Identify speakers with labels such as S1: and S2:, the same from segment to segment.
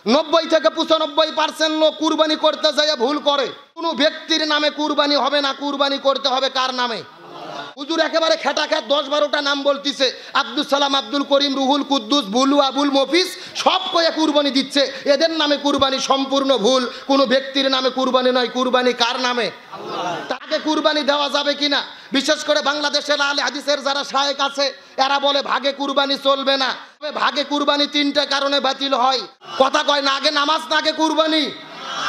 S1: 90 থেকে 95% লোক কুরবানি করতে যায় ভুল করে। কোনো ব্যক্তির নামে কুরবানি হবে না, কুরবানি করতে হবে কার নামে? হুজুর একেবারে খেটা খেট 10-12টা নাম বলতিছে, আব্দুল সালাম, আব্দুল করিম, রুহুল কুদ্দুস, বুলু, আবুল মফিস, সব কয়ে কুরবানি দিচ্ছে। এদের নামে কুরবানি সম্পূর্ণ ভুল। কোনো ব্যক্তির নামে কুরবানি নয়, কুরবানি কার নামে? তাকে কুরবানি দেওয়া যাবে কিনা, বিশেষ করে বাংলাদেশের আলে হাদিসের যারা শায়েখ আছে এরা বলে ভাগে কুরবানি চলবে না। ভাগে কুরবানি 3টে কারণে বাতিল হয়। কথা কয় না, আগে নামাজ না আগে কুরবানি?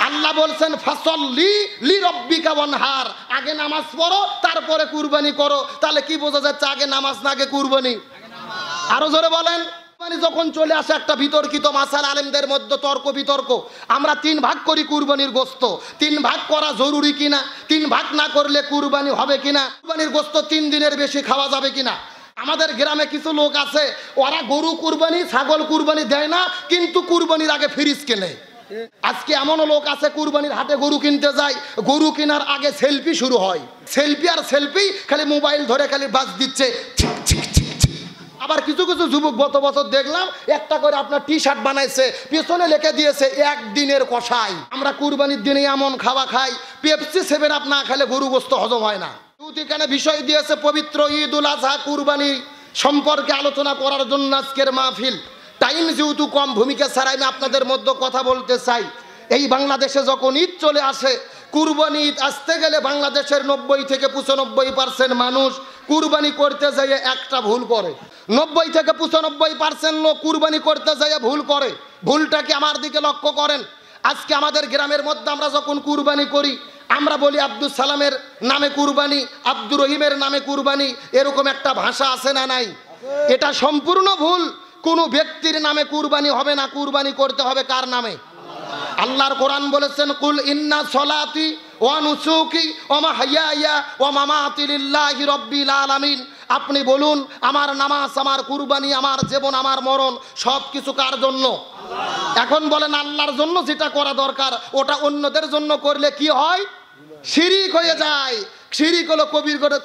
S1: আল্লাহ বলছেন ফাসল্লি লিরাব্বিকা ওয়ানহার, আগে নামাজ পড়ো তারপরে কুরবানি করো। তাহলে কি বোঝা যাচ্ছে, আগে নামাজ না আগে কুরবানি? আরো জোরে বলেন। কুরবানি যখন চলে আসে একটা বিতর্কিত মাসালা, আলেমদের মধ্যে তর্ক বিতর্ক, আমরা 3 ভাগ করি কুরবানির গোশত। 3 ভাগ করা জরুরি কিনা, 3 ভাগ না করলে কুরবানি হবে কিনা, কুরবানির গোশত 3 দিনের বেশি খাওয়া যাবে কিনা। আমাদের গ্রামে কিছু লোক আছে, ওরা গরু কুরবানি, ছাগল কুরবানি দেয় না, কিন্তু কুরবানির আগে ফ্রিজ কেনে। আজকে এমনও লোক আছে কুরবানির হাটে গরু কিনতে যায়, গরু কেনার আগে সেলফি শুরু হয়, সেলফি আর সেলফি, খালি মোবাইল ধরে খালি বাজ দিচ্ছে। আবার কিছু কিছু যুবক গত বছর দেখলাম একটা করে আপনার টি-শার্ট বানাইছে, পেছনে লিখে দিয়েছে 1 দিনের কষাই। আমরা কুরবানির দিনে এমন খাওয়া খাই, পেপসি 7 আপ না খেলে গরু গোশত হজম হয় না। এখানে বিষয় দিয়েছে পবিত্র ঈদুল আজহা কুরবানি সম্পর্কে আলোচনা করার জন্য আজকের মাহফিল। টাইম যেহেতু কম, ভূমিকা ছাড়া আমি আপনাদের মধ্যে কথা বলতে চাই। এই বাংলাদেশে যখন ঈদ চলে আসে, কুরবানি ঈদ আসতে গেলে বাংলাদেশের 90 থেকে 95% মানুষ কুরবানি করতে যেয়ে একটা ভুল করে। 90 থেকে 95% লোক কুরবানি করতে যেয়ে ভুল করে। ভুলটাকে আমার দিকে লক্ষ্য করেন। আজকে আমাদের গ্রামের মধ্যে আমরা যখন কুরবানি করি, আমরা বলি আব্দুল সালামের নামে কুরবানি, আব্দুর রহিমের নামে কুরবানি, এরকম একটা ভাষা আছে না নাই? এটা সম্পূর্ণ ভুল। কোনো ব্যক্তির নামে কুরবানি হবে না, কুরবানি করতে হবে কার নামে? আল্লাহর কোরআন বলেছেন, কুল ইন্না সলাতি ওয়া নুসুকি ওয়া মাহইয়ায়া ওয়া মামাতি লিল্লাহি রাব্বিল আলামিন। আপনি বলুন, আমার নামাজ, আমার কুরবানি, আমার জীবন, আমার মরণ সব কিছু কার জন্য? এখন বলেন আল্লাহর জন্য যেটা করা দরকার ওটা অন্যদের জন্য করলে কি হয়? শিরিক হয়ে যায়। শিরিক হলো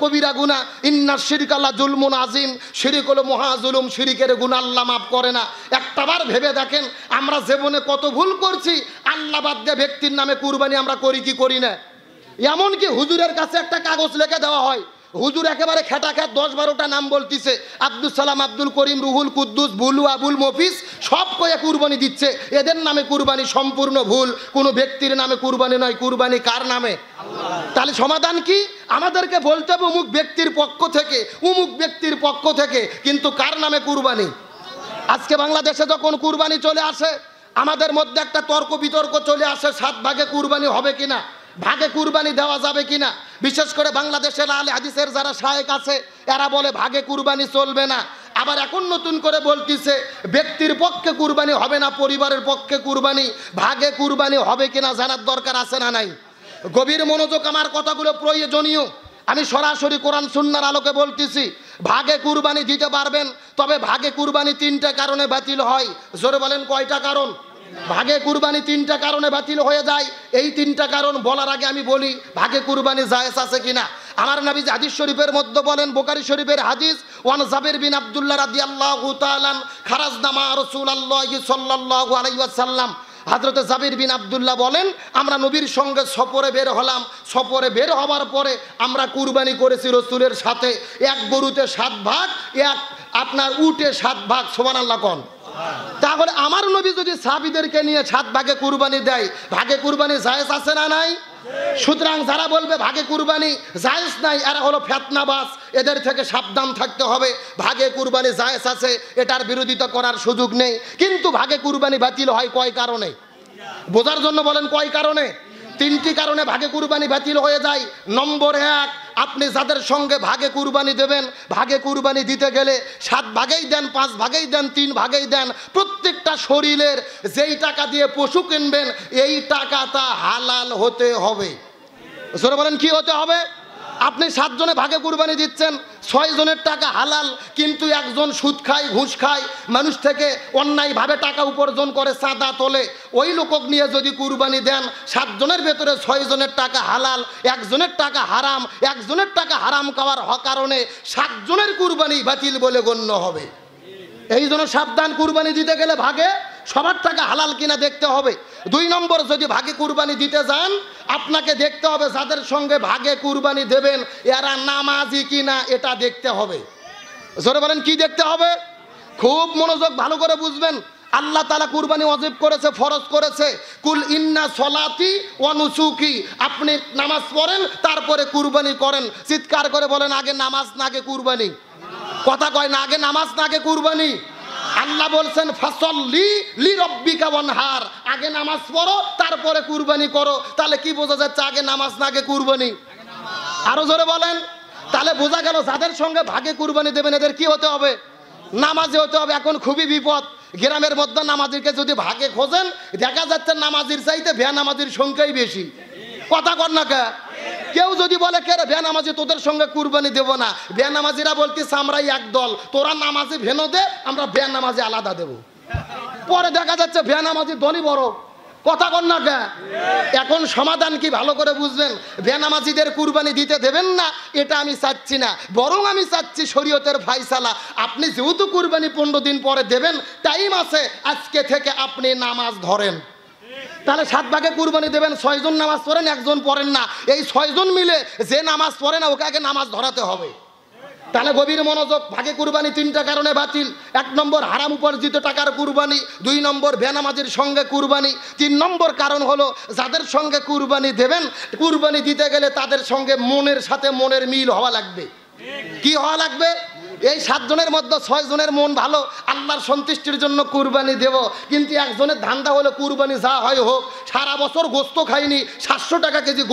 S1: কবিরা গুনাহ, ইন্নাশ শিরকা লা যুলমুন আযীম। শিরিক হলো মহা জুলুম, শিরিকের গুনাহ আল্লাহ মাফ করে না। একটাবার ভেবে দেখেন আমরা জীবনে কত ভুল করছি। আল্লাহ বাদ দিয়ে ব্যক্তির নামে কুরবানি আমরা করি কি করি না? এমনকি হুজুরের কাছে একটা কাগজ লিখে দেওয়া হয়, হুজুর একেবারে খেটা খেট 10-12টা নাম বলতিছে, আব্দুল সালাম, আব্দুল করিম, রুহুল কুদ্দুস, বুলু, আবুল মফিস, সব কয়ে কুরবানি দিচ্ছে। এদের নামে কুরবানি সম্পূর্ণ ভুল। কোনো ব্যক্তির নামে কুরবানি নয়, কুরবানি কার নামে? তাহলে সমাধান কি? আমাদেরকে বলতে হবে অমুক ব্যক্তির পক্ষ থেকে, অমুক ব্যক্তির পক্ষ থেকে, কিন্তু কার নামে কুরবানি? আজকে বাংলাদেশে যখন কুরবানি চলে আসে, আমাদের মধ্যে একটা তর্ক বিতর্ক চলে আসে, 7 ভাগে কুরবানি হবে কিনা, ভাগে কুরবানি দেওয়া যাবে কিনা। বিশেষ করে বাংলাদেশের আলে হাদিসের যারা শায়েখ আছে এরা বলে ভাগে কুরবানি চলবে না। আবার এখন নতুন করে বলতিছে ব্যক্তির পক্ষে কুরবানি হবে না, পরিবারের পক্ষে কুরবানি। ভাগে কুরবানি হবে কিনা জানার দরকার আছে না নাই? গভীর মনোযোগ, আমার কথাগুলো প্রয়োজনীয়। আমি সরাসরি কোরআন সুন্নাহর আলোকে বলতেছি, ভাগে কুরবানি দিতে পারবেন, তবে ভাগে কুরবানি 3টে কারণে বাতিল হয়। জোরে বলেন কয়টা কারণ? ভাগে কুরবানি 3টা কারণে বাতিল হয়ে যায়। এই 3টা কারণ বলার আগে আমি বলি ভাগে কুরবানি জায়েজ আছে কিনা। আমার নবী হাদিস শরীফের মধ্যে বলেন, বুখারী শরীফের হাদিস, ওয়ান জাবির বিন আব্দুল্লাহ রাদিয়াল্লাহু তাআলা খারাজনা মা রাসূলুল্লাহি সাল্লাল্লাহু আলাইহি ওয়াসাল্লাম। হযরত জাবির বিন আব্দুল্লাহ বলেন, আমরা নবীর সঙ্গে সফরে বের হলাম। সফরে বের হওয়ার পরে আমরা কুরবানি করেছি রাসূলের সাথে। এক গরুতে 7 ভাগ, এক আপনার উটে 7 ভাগ। সুবহানাল্লাহ কোন। তাহলে আমার নবী যদি সাহাবীদেরকে নিয়ে 7 ভাগে কুরবানি দেয়, ভাগে কুরবানি জায়েজ আছে না নাই? সুতরাং যারা বলবে ভাগে কুরবানি জায়েজ নাই, এরা হলো ফিতনাবাজ। এদের থেকে সাবধান থাকতে হবে। ভাগে কুরবানি জায়েজ আছে, এটার বিরোধিতা করার সুযোগ নেই। কিন্তু ভাগে কুরবানি বাতিল হয় কয় কারণে? বোঝার জন্য বলেন কয় কারণে? 3টি কারণে ভাগে কুরবানি বাতিল হয়ে যায়। নম্বর 1, আপনি যাদের সঙ্গে ভাগে কুরবানি দেবেন, ভাগে কুরবানি দিতে গেলে 7 ভাগেই দেন, 5 ভাগেই দেন, 3 ভাগেই দেন, প্রত্যেকটা শরীরের যেই টাকা দিয়ে পশু কিনবেন এই টাকাটা হালাল হতে হবে। জোরে বলেন কি হতে হবে? আপনি 7 জনে ভাগে কুরবানি দিচ্ছেন, 6 জনের টাকা হালাল, কিন্তু একজন সুদ খায়, ঘুষ খায়, মানুষ থেকে অন্যায়ভাবে টাকা উপার্জন করে, চাঁদা তোলে। ওই লোক নিয়ে যদি কুরবানি দেন, 7 জনের ভেতরে 6 জনের টাকা হালাল, 1 জনের টাকা হারাম। 1 জনের টাকা হারাম খাওয়ার কারণে 7 জনের কুরবানি বাতিল বলে গণ্য হবে। এই জন্য সাবধান, কুরবানি দিতে গেলে ভাগে সবার টাকা হালাল কিনা দেখতে হবে। 2 নম্বর, যদি ভাগে কুরবানি দিতে যান আপনাকে দেখতে হবে যাদের সঙ্গে ভাগে কুরবানি দেবেন এরা নামাজি কিনা, এটা দেখতে হবে। জোরে বলেন কি দেখতে হবে? খুব মনোযোগ ভালো করে বুঝবেন। আল্লাহ তাআলা কুরবানি ওয়াজিব করেছে, ফরজ করেছে। কুল ইন্না সলাতি ওয়া নুসুকি, আপনি নামাজ পড়েন তারপরে কুরবানি করেন। চিৎকার করে বলেন আগে নামাজ না আগে কুরবানি? কথা কয় না, আগে নামাজ না আগে কুরবানি? আল্লাহ বলছেন ফাসল্লি লিরাব্বিকা ওয়ানহার, আগে নামাজ পড়ো তারপরে কুরবানি করো। তাহলে কি বোঝা যাচ্ছে আগে নামাজ না আগে কুরবানি? আরো জোরে বলেন। তাহলে বোঝা গেল যাদের সঙ্গে ভাগে কুরবানি দেবেন এদের কি হতে হবে? নামাজি হতে হবে। এখন খুবই বিপদ, গ্রামের মধ্যে নামাজিকে যদি ভাগে খোঁজেন দেখা যাচ্ছে নামাজির চাইতে বেনামাজির সংখ্যাই বেশি। কথা কর না কে? কেউ যদি বলে কে রে বেনামাজি তোদের সঙ্গে কুরবানি দেব না, বেনামাজিরা বলতেছে আমরাই এক দল, তোরা নামাজি ভেনো দে আমরা বেনামাজি আলাদা দেব। পরে দেখা যাচ্ছে বেনামাজি দলই বড়। কথা কর না কে? এখন সমাধান কি ভালো করে বুঝবেন। বেনামাজিদের কুরবানি দিতে দেবেন না এটা আমি চাচ্ছি না, বরং আমি চাচ্ছি শরীয়তের ফায়সালা। আপনি যেহেতু কুরবানি 15 দিন পরে দেবেন, টাইম আছে, আজকে থেকে আপনি নামাজ ধরেন। তাহলে 7 ভাগে কুরবানি দেবেন, 6 জন নামাজ পড়েন, 1 জন পড়েন না। এই 6 জন মিলে যে নামাজ পড়ে না ওকে আগে নামাজ ধরাতে হবে। তাহলে গভীর মনোযোগ। ভাগে কুরবানি 3টা কারণে বাতিল। 1 নম্বর হারাম উপার্জিত টাকার কুরবানি, 2 নম্বর বেনামাজির সঙ্গে কুরবানি, 3 নম্বর কারণ হলো যাদের সঙ্গে কুরবানি দেবেন কুরবানি দিতে গেলে তাদের সঙ্গে মনের সাথে মনের মিল হওয়া লাগবে। কি হওয়া লাগবে? এই 7 জনের মধ্যে 6 জনের মন ভালো, আল্লাহর সন্তুষ্টির জন্য কুরবানি দেব, কিন্তু একজনের ধান্দা হলো কুরবানি যা হয় হোক, সারা বছর গোস্ত খাইনি, 700 টাকা কেজি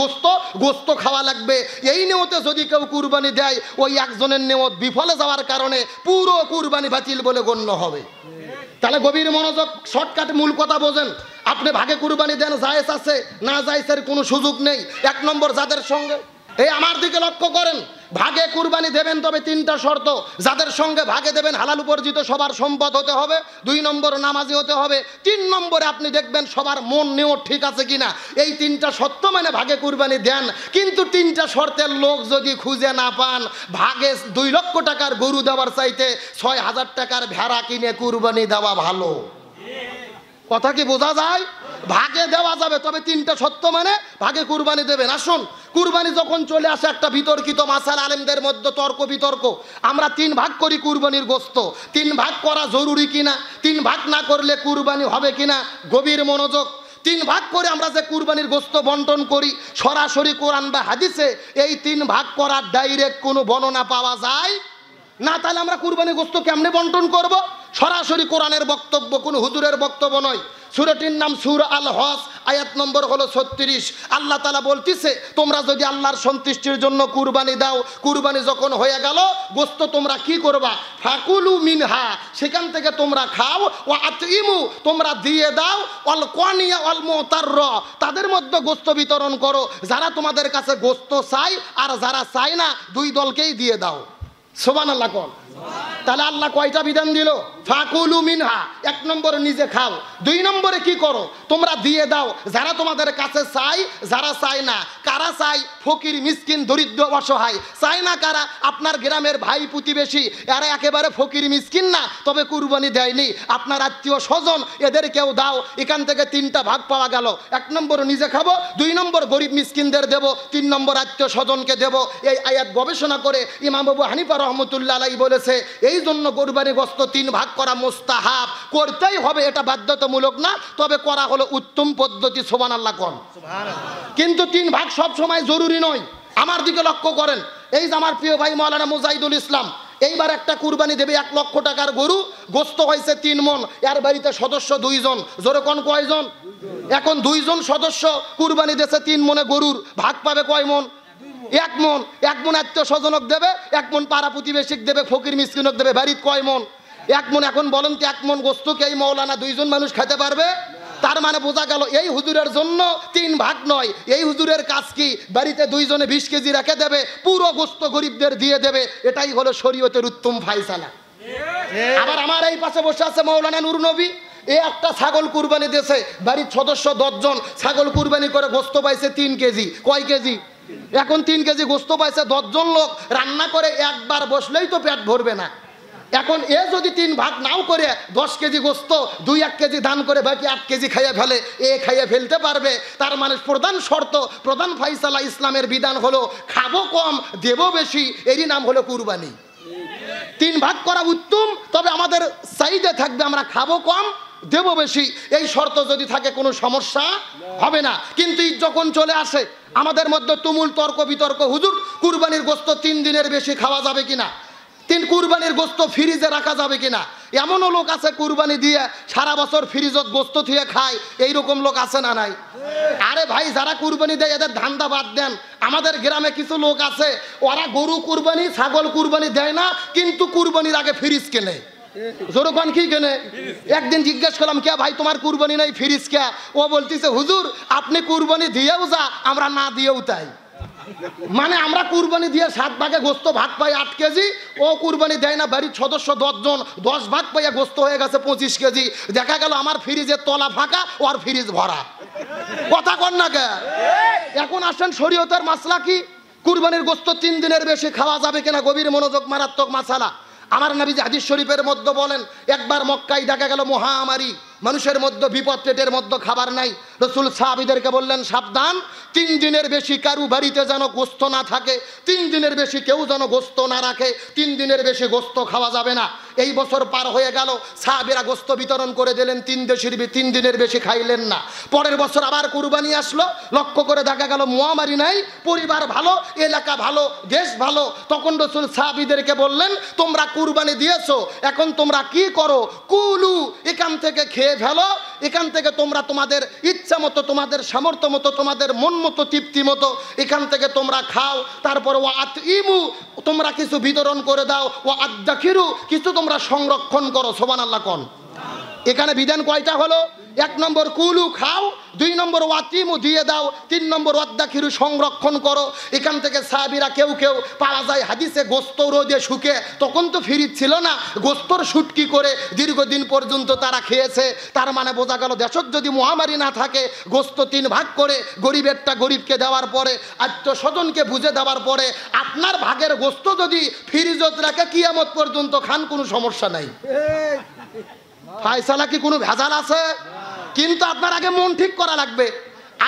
S1: গোস্ত খাওয়া লাগবে। এই নিয়তে যদি কেউ কুরবানি দেয় ওই একজনের নিয়ত বিফলে যাওয়ার কারণে পুরো কুরবানি বাতিল বলে গণ্য হবে। তাহলে গভীর মনোযোগ, শর্টকাট মূল কথা বোঝেন। আপনি ভাগে কুরবানি দেন, জায়েজ আছে, না জায়েজের কোনো সুযোগ নেই। 1 নম্বর যাদের সঙ্গে, এই আমার দিকে লক্ষ্য করেন, ভাগে কুরবানি দেবেন তবে 3টা শর্ত। যাদের সঙ্গে ভাগে দেবেন হালাল উপার্জিত সবার সম্পদ হতে হবে, 2 নম্বর নামাজি হতে হবে, 3 নম্বরে আপনি দেখবেন সবার মন নিয়ত ঠিক আছে কিনা। এই 3টা শর্ত মানে ভাগে কুরবানি দেন। কিন্তু 3টা শর্তের লোক যদি খুঁজে না পান, ভাগে 2 লক্ষ টাকার গরু দেওয়ার চাইতে 6000 টাকার ভেড়া কিনে কুরবানি দেওয়া ভালো। কথা কি বোঝা যায়? ভাগে দেওয়া যাবে তবে 3টা শর্ত মানে ভাগে কুরবানি দেবেন। আসুন, কুরবানি যখন চলে আসে একটা বিতর্কিত মাসালা, আলেমদের মধ্যে তর্ক বিতর্ক। আমরা 3 ভাগ করি কুরবানির গোস্ত, 3 ভাগ করা জরুরি কিনা, 3 ভাগ না করলে কুরবানি হবে কিনা। গভীর মনোযোগ। 3 ভাগ করে আমরা যে কুরবানির গোস্ত বন্টন করি সরাসরি কোরআন বা হাদিসে এই 3 ভাগ করার ডাইরেক্ট কোনো বর্ণনা পাওয়া যায় না। তাহলে আমরা কুরবানির গোস্ত কেমনে বন্টন করব? সরাসরি কোরআনের বক্তব্য, কোনো হুজুরের বক্তব্য নয়। সূরাটির নাম সূরা আল হজ, আয়াত নম্বর হলো 36। আল্লাহ তাআলা বলতিছে তোমরা যদি আল্লাহর সন্তুষ্টির জন্য কুরবানি দাও, কুরবানি যখন হয়ে গেল গোস্ত তোমরা কি করবা? ফাকুলু মিনহা, সেখান থেকে তোমরা খাও। ওয়া আতইমু, তোমরা দিয়ে দাও। অল কানিয়া অল মুতারর, তাদের মধ্যে গোস্ত বিতরণ করো যারা তোমাদের কাছে গোস্ত চাই আর যারা চায় না, 2 দলকেই দিয়ে দাও। সুবহানাল্লাহ কোন। তাহলে আল্লাহ কয়টা বিধান দিল? ফাকুলু মিনহা, 1 নম্বরে নিজে খাও, 2 নম্বরে কি করো? তোমরা দিয়ে দাও যারা তোমাদের কাছে চাই, যারা চায় না। কারা চাই? ফকির মিসকিন দরিদ্র অসহায়। চায় না কারা? আপনার গ্রামের ভাই প্রতিবেশী, এরা একেবারে ফকির মিসকিন না তবে কুরবানি দেয়নি, আপনার আত্মীয় স্বজন, এদেরকেও দাও। এখান থেকে 3টা ভাগ পাওয়া গেল। 1 নম্বর নিজে খাবো, 2 নম্বর গরিব মিসকিনদের দেব, 3 নম্বর আত্মীয় স্বজনকে দেব। এই আয়াত গবেষণা করে ইমাম আবু হানিফা রাহমাতুল্লাহ আলাইহি বলেছে এই জন্য কুরবানি গোশত 3 ভাগ করা মুস্তাহাব, করতেই হবে, এটা বাধ্যতামূলক না, তবে করা হলো উত্তম পদ্ধতি। সুবহানাল্লাহ কোন। কিন্তু 3 ভাগ সব সময় জরুরি নয়। আমার দিকে লক্ষ্য করেন, এই যে আমার প্রিয় ভাই মাওলানা মুজাহিদুল ইসলাম এইবার একটা কুরবানি দেবে 1 লক্ষ টাকার গরু, গোস্ত হয়েছে 3 মণ, এর বাড়িতে সদস্য 2 জন। জোরে কোন কয়জন? এখন 2 জন সদস্য কুরবানি দেশে 3 মণে গরুর, ভাগ পাবে কয় মণ? 1 মণ। 1 মণ আত্মীয় স্বজনক দেবে, 1 মণ পাড়া প্রতিবেশীক দেবে, ফকির মিসকিনক দেবে। বাড়িতে কয় মণ? 1 মণ। এখন বলেন তো 1 মণ গোস্ত কি এই মাওলানা 2 জন মানুষ খেতে পারবে? তার মানে বোঝা গেল এই হুজুরের জন্য 3 ভাগ নয়। এই হুজুরের কাজ কি? বাড়িতে 2 জনে 20 কেজি রেখে দেবে, পুরো গোস্ত গরিবদের দিয়ে দেবে। এটাই হলো শরীয়তের উত্তম ফায়সালা। আবার আমার এই পাশে বসে আছে মাওলানা নূর নবী, এ একটা ছাগল কুরবানি দিয়েছে, বাড়ির সদস্য 10 জন, ছাগল কুরবানি করে গোস্ত পাইছে 3 কেজি। কয় কেজি? এখন 3 কেজি গোস্ত পাইছে, 10 জন লোক রান্না করে একবার বসলেই তো পেট ভরবে না। এখন এ যদি 3 ভাগ নাও করে 10 কেজি গোস্ত 2-1 কেজি দান করে বাকি 8 কেজি খাইয়ে ফেলে, এ খাইয়ে ফেলতে পারবে। তার মানে প্রধান শর্ত, প্রধান ফাইসালা ইসলামের বিধান হলো খাবো কম দেব বেশি, এরই নাম হলো কুরবানি। 3 ভাগ করা উত্তম, তবে আমাদের সাইডে থাকবে আমরা খাবো কম দেব বেশি, এই শর্ত যদি থাকে কোনো সমস্যা হবে না। কিন্তু ঈদ যখন চলে আসে আমাদের মধ্যে তুমুল তর্ক বিতর্ক, হুজুর কুরবানির গোস্ত 3 দিনের বেশি খাওয়া যাবে কিনা, কুরবানির গোস্ত ফ্রিজে রাখা যাবে কিনা। এমনও লোক আছে কুরবানি দিয়ে সারা বছর ফ্রিজত গোস্ত থুয়ে খায়, এইরকম লোক আছে না নাই? আরে ভাই, যারা কুরবানি দেয় এদের ধান্দা বাদ দেন। আমাদের গ্রামে কিছু লোক আছে, ওরা গরু কুরবানি ছাগল কুরবানি দেয় না, কিন্তু কুরবানির আগে ফ্রিজ কেনে। জোরকান কি কেনে? একদিন জিজ্ঞেস করলাম, কে ভাই তোমার কুরবানি নাই, ফ্রিজ কে? ও বলতেছে, হুজুর আপনি কুরবানি দিয়েও যা, আমরা না দিয়েও তাই। মানে আমরা কুরবানি দিয়ে 7 ভাগে গোস্ত ভাগ পাই 8 কেজি, ও কুরবানি দেয় না, বাড়ির সদস্য 10 জন, 10 ভাগ পাইয়া গোস্ত হয়ে গেছে 25 কেজি। দেখা গেল আমার ফ্রিজের তলা ফাঁকা, ওর ফ্রিজ ভরা। কথা কন না কে? এখন আসেন শরীয়তের মাসলা কি, কুরবানির গোস্ত 3 দিনের বেশি খাওয়া যাবে কিনা? গভীর মনোযোগ, মারাত্মক মাসালা। আমার নবীজি হাদিস শরীফের মধ্যে বলেন, একবার মক্কায় দেখা গেল মহামারী, মানুষের মধ্যে বিপদ, পেটের মধ্যে খাবার নাই। রসুল সাহাবীদেরকে বললেন, সাবধান, 3 দিনের বেশি কারু বাড়িতে যেন গোস্ত না থাকে, 3 দিনের বেশি কেউ যেন গোস্ত না রাখে, 3 দিনের বেশি গোস্ত খাওয়া যাবে না। এই বছর পার হয়ে গেল, সাহাবীরা গোস্ত বিতরণ করে দিলেন, 3 দিনের বেশি খাইলেন না। পরের বছর আবার কুরবানি আসলো, লক্ষ্য করে দেখা গেল মহামারী নাই, পরিবার ভালো, এলাকা ভালো, দেশ ভালো। তখন রসুল সাহাবীদেরকে বললেন, তোমরা কুরবানি দিয়েছো, এখন তোমরা কি করো? কুলু, এখান থেকে খেয়ে ফেলো, এখান থেকে তোমরা তোমাদের ইচ্ছা মতো, তোমাদের সামর্থ্য মতো, তোমাদের মন মতো, তৃপ্তি মতো এখান থেকে তোমরা খাও। তারপরে ও আতইমু, তোমরা কিছু বিতরণ করে দাও, ও আদ্দাখিরু, কিছু তোমরা সংরক্ষণ করো। সুবহানাল্লাহ কোন? এখানে বিধান কয়টা হলো? 1 নম্বর কুলু, খাও, 2 নম্বর ওয়াতিমু, দিয়ে দাও, 3 নম্বর ওয়াদ্দাখিরু, সংরক্ষণ করো। এখান থেকে সাহাবীরা কেউ কেউ পাওয়া যায় হাদিসে গোস্ত রোদে শুকে, তখন তো ফ্রিজ ছিল না, গোস্তর শুটকি করে দীর্ঘদিন পর্যন্ত তারা খেয়েছে। তার মানে বোঝা গেল, দেশত যদি মহামারী না থাকে, গোস্ত 3 ভাগ করে গরিবেরটা গরিবকে দেওয়ার পরে, আত্মস্বজনকে বুঝে দেওয়ার পরে, আপনার ভাগের গোস্ত যদি ফ্রিজত রাখে কিয়ামত পর্যন্ত খান, কোনো সমস্যা নাই। ফায়সালা কি কোনো ভেজাল আছে? কিন্তু আপনার আগে মন ঠিক করা লাগবে।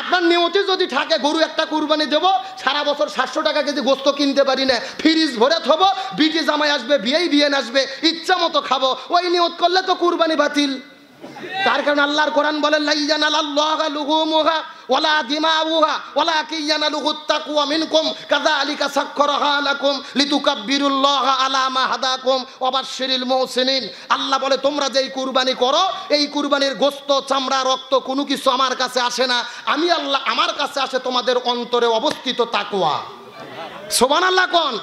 S1: আপনার নিয়তি যদি থাকে, গরু একটা কুরবানি দেব, সারা বছর 700 টাকা কেজি গোস্ত কিনতে পারি না, ফ্রিজ ভরে থব, বিটি জামাই আসবে, বিয়ে আসবে, ইচ্ছা মতো খাবো, ওই নিয়ত করলে তো কুরবানি বাতিল। তার কারণে আল্লাহর কোরআন বলেন, লা ইয়ানালাল্লাহু লুহুমুহা ওয়ালা দিমাউহা ওয়ালাকিন ইয়ানালুহুত তাকওয়া মিনকুম কাযালিকা সাখখারাহা লাকুম লিতুকাব্বিরুল্লাহা আলা মা হাদাকুম ওয়া বাশশিরিল মুহসিনিন। আল্লাহ বলে, তোমরা যেই কুরবানি করো, এই কুরবানির গোশত, চামড়া, রক্ত কোনো কিছু আমার কাছে আসে না, আমি আল্লাহ, আমার কাছে আসে তোমাদের অন্তরে অবস্থিত তাকওয়া। সুবহানাল্লাহ কোন?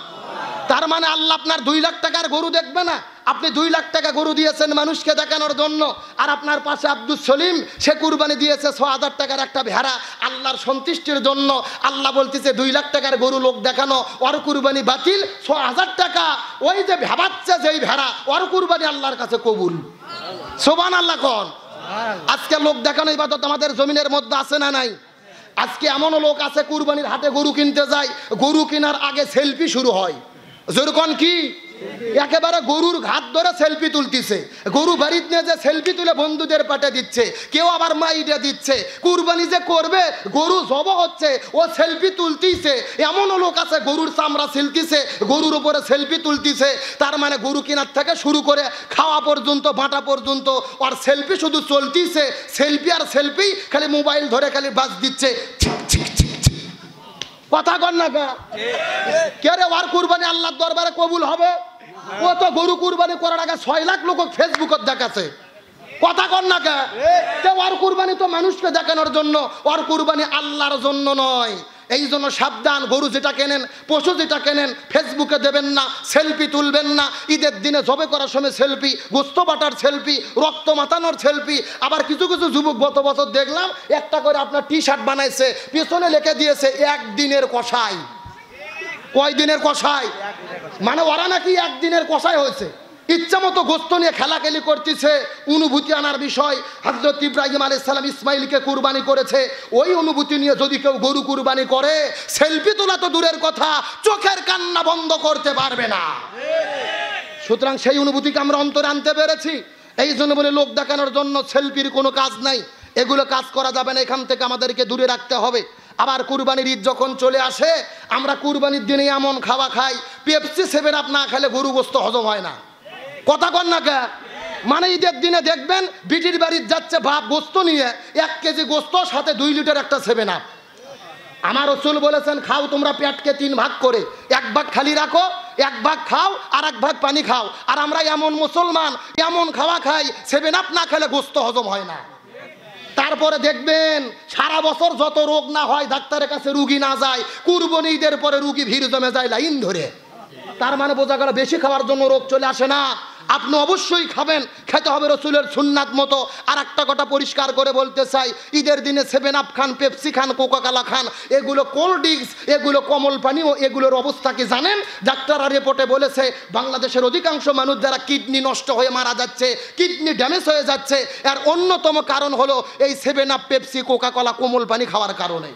S1: তার মানে আল্লাহ আপনার 2 লাখ টাকার গরু দেখবে না। আপনি 2 লাখ টাকা গরু দিয়েছেন মানুষকে দেখানোর জন্য, আর আপনার পাশে আব্দুল সলিম, সে কুরবানি দিয়েছে 6000 টাকার একটা ভেড়া আল্লাহর সন্তুষ্টির জন্য। আল্লাহ বলতেছে 2 লাখ টাকার গরু লোক দেখানো, ওর কুরবানি বাতিল। 6000 টাকা ওই যে ভেবাচ্ছে যেই ভেড়া, ওর কুরবানি আল্লাহর কাছে কবুল। সুবহানাল্লাহ কোন? আজকে লোক দেখানো ইবাদত আমাদের জমিনের মধ্যে আছে না নাই? আজকে এমনও লোক আছে কুরবানির হাটে গরু কিনতে যায়, গরু কেনার আগে সেলফি শুরু হয়। যেরকম কি একেবারে গরুর ঘাট ধরে সেলফি তুলতেছে, গরু বাড়িতে নিয়ে যে সেলফি তুলে বন্ধুদের পাঠে দিচ্ছে, কেউ আবার মাইডে দিচ্ছে। কুরবানি যে করবে, গরু জব হচ্ছে, ও সেলফি তুলতিছে। এমনও লোক আছে গরুর চামড়া ছিলতিছে, গরুর উপরে সেলফি তুলতিছে। তার মানে গরু কেনার থেকে শুরু করে খাওয়া পর্যন্ত, বাটা পর্যন্ত, আর সেলফি শুধু চলতিছে, সেলফি আর সেলফি, খালি মোবাইল ধরে খালি বাজ দিচ্ছে। কথা কন না কে রে? ওর কুরবানি আল্লাহর দরবারে কবুল হবে? ও তো গরু কুরবানি করার আগে 6 লাখ লোক ফেসবুকত দেখাচ্ছে। কথা কন না কে? ওর কুরবানি তো মানুষকে দেখানোর জন্য, ওর কুরবানি আল্লাহর জন্য নয়। এই জন্য সাবধান, গরু যেটা কেনেন, পশু যেটা কেনেন, ফেসবুকে দেবেন না, সেলফি তুলবেন না। ঈদের দিনে জবে করার সময় সেলফি, গোস্ত বাটার সেলফি, রক্ত মাতানোর সেলফি। আবার কিছু কিছু যুবক গত বছর দেখলাম একটা করে আপনার টি-শার্ট বানাইছে, পেছনে লিখে দিয়েছে 1 দিনের কষাই। কয় দিনের কষাই? মানে ওরা নাকি 1 দিনের কষাই হয়েছে। ইচ্ছা মতো গোস্ত নিয়ে খেলাখেলি করতেছে। অনুভূতি আনার বিষয়, হযরত ইব্রাহিম আলাইহিস সালাম ইসমাইলকে কুরবানি করেছে, ওই অনুভূতি নিয়ে যদি কেউ গরু কুরবানি করে, সেলফি তোলা তো দূরের কথা, চোখের কান্না বন্ধ করতে পারবে না। সুতরাং সেই অনুভূতিকে আমরা অন্তরে আনতে পেরেছি। এই জন্য বলে লোক দেখানোর জন্য সেলফির কোনো কাজ নাই, এগুলো কাজ করা যাবে না, এখান থেকে আমাদেরকে দূরে রাখতে হবে। আবার কুরবানির ঈদ যখন চলে আসে, আমরা কুরবানির দিনে এমন খাওয়া খাই, পেপসি 7 আপ না খেলে গরু গোস্ত হজম হয় না। কথা কন না কে? মানে ঈদের দিনে দেখবেন বিটির বাড়ির যাচ্ছে বাপ গোস্ত নিয়ে, 1 কেজি গোস্ত সাথে 2 লিটার একটা 7 আপ। আমার রাসূল বলেছেন, খাও তোমরা পেটকে 3 ভাগ করে, 1 ভাগ খালি রাখো, 1 ভাগ খাও, আর 1 ভাগ পানি খাও। আর আমরা এমন মুসলমান, এমন খাওয়া খাই 7 আপ না খেলে গোস্ত হজম হয় না। তারপরে দেখবেন সারা বছর যত রোগ না হয়, ডাক্তারের কাছে রুগী না যায়, কুরবানি ঈদের পরে রুগী ভিড় জমে যায় লাইন ধরে। তার মানে বোঝা গেল বেশি খাওয়ার জন্য রোগ চলে আসে না। আপনি অবশ্যই খাবেন, খেতে হবে রসুলের সুন্নাত মতো। আর একটা কথা পরিষ্কার করে বলতে চাই, ঈদের দিনে 7 আপ খান, পেপসি খান, কোকাকোলা খান, এগুলো কোল্ড ড্রিঙ্কস, এগুলো কমল পানীয়, এগুলোর অবস্থা কি জানেন? ডাক্তাররা রিপোর্টে বলেছে বাংলাদেশের অধিকাংশ মানুষ যারা কিডনি নষ্ট হয়ে মারা যাচ্ছে, কিডনি ড্যামেজ হয়ে যাচ্ছে, এর অন্যতম কারণ হলো এই 7 আপ, পেপসি, কোকাকোলা, কোমল পানি খাওয়ার কারণে।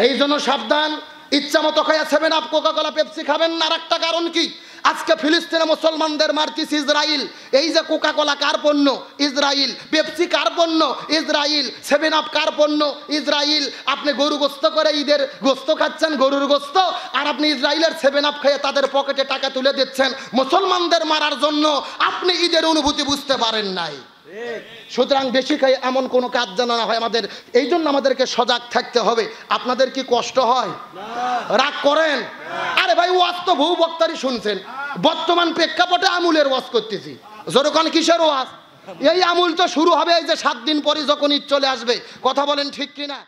S1: এই জন্য সাবধান, ইচ্ছা মতো খাইয়া 7 আপ, কোকাকোলা, পেপসি খাবেন না। আর একটা কারণ কি, আজকে ফিলিস্তিনে মুসলমানদের মারতিস ইসরায়েল। এই যে কোকাকোলা কার পণ্য? ইসরায়েল। পেপসি কার পণ্য? ইসরায়েল। 7 আপ কার পণ্য? ইসরায়েল। আপনি গরু গোস্ত করে ঈদের গোস্ত খাচ্ছেন, গরুর গোস্ত, আর আপনি ইসরায়েলের 7 আপ খেয়ে তাদের পকেটে টাকা তুলে দিচ্ছেন মুসলমানদের মারার জন্য। আপনি ঈদের অনুভূতি বুঝতে পারেন নাই। সুতরাং বেশি খাই এমন কোনো কাজ যেন না হয় আমাদের, এই জন্য আমাদেরকে সজাগ থাকতে হবে। আপনাদের কি কষ্ট হয়? রাগ করেন? আরে ভাই, ওয়াজ তো বহু বক্তারই শুনছেন, বর্তমান প্রেক্ষাপটে আমুলের ওয়াজ করতেছি। যেরকম কিসের ওয়াজ? এই আমুল তো শুরু হবে এই যে 7 দিন পরে যখন ঈদ চলে আসবে। কথা বলেন ঠিক কিনা?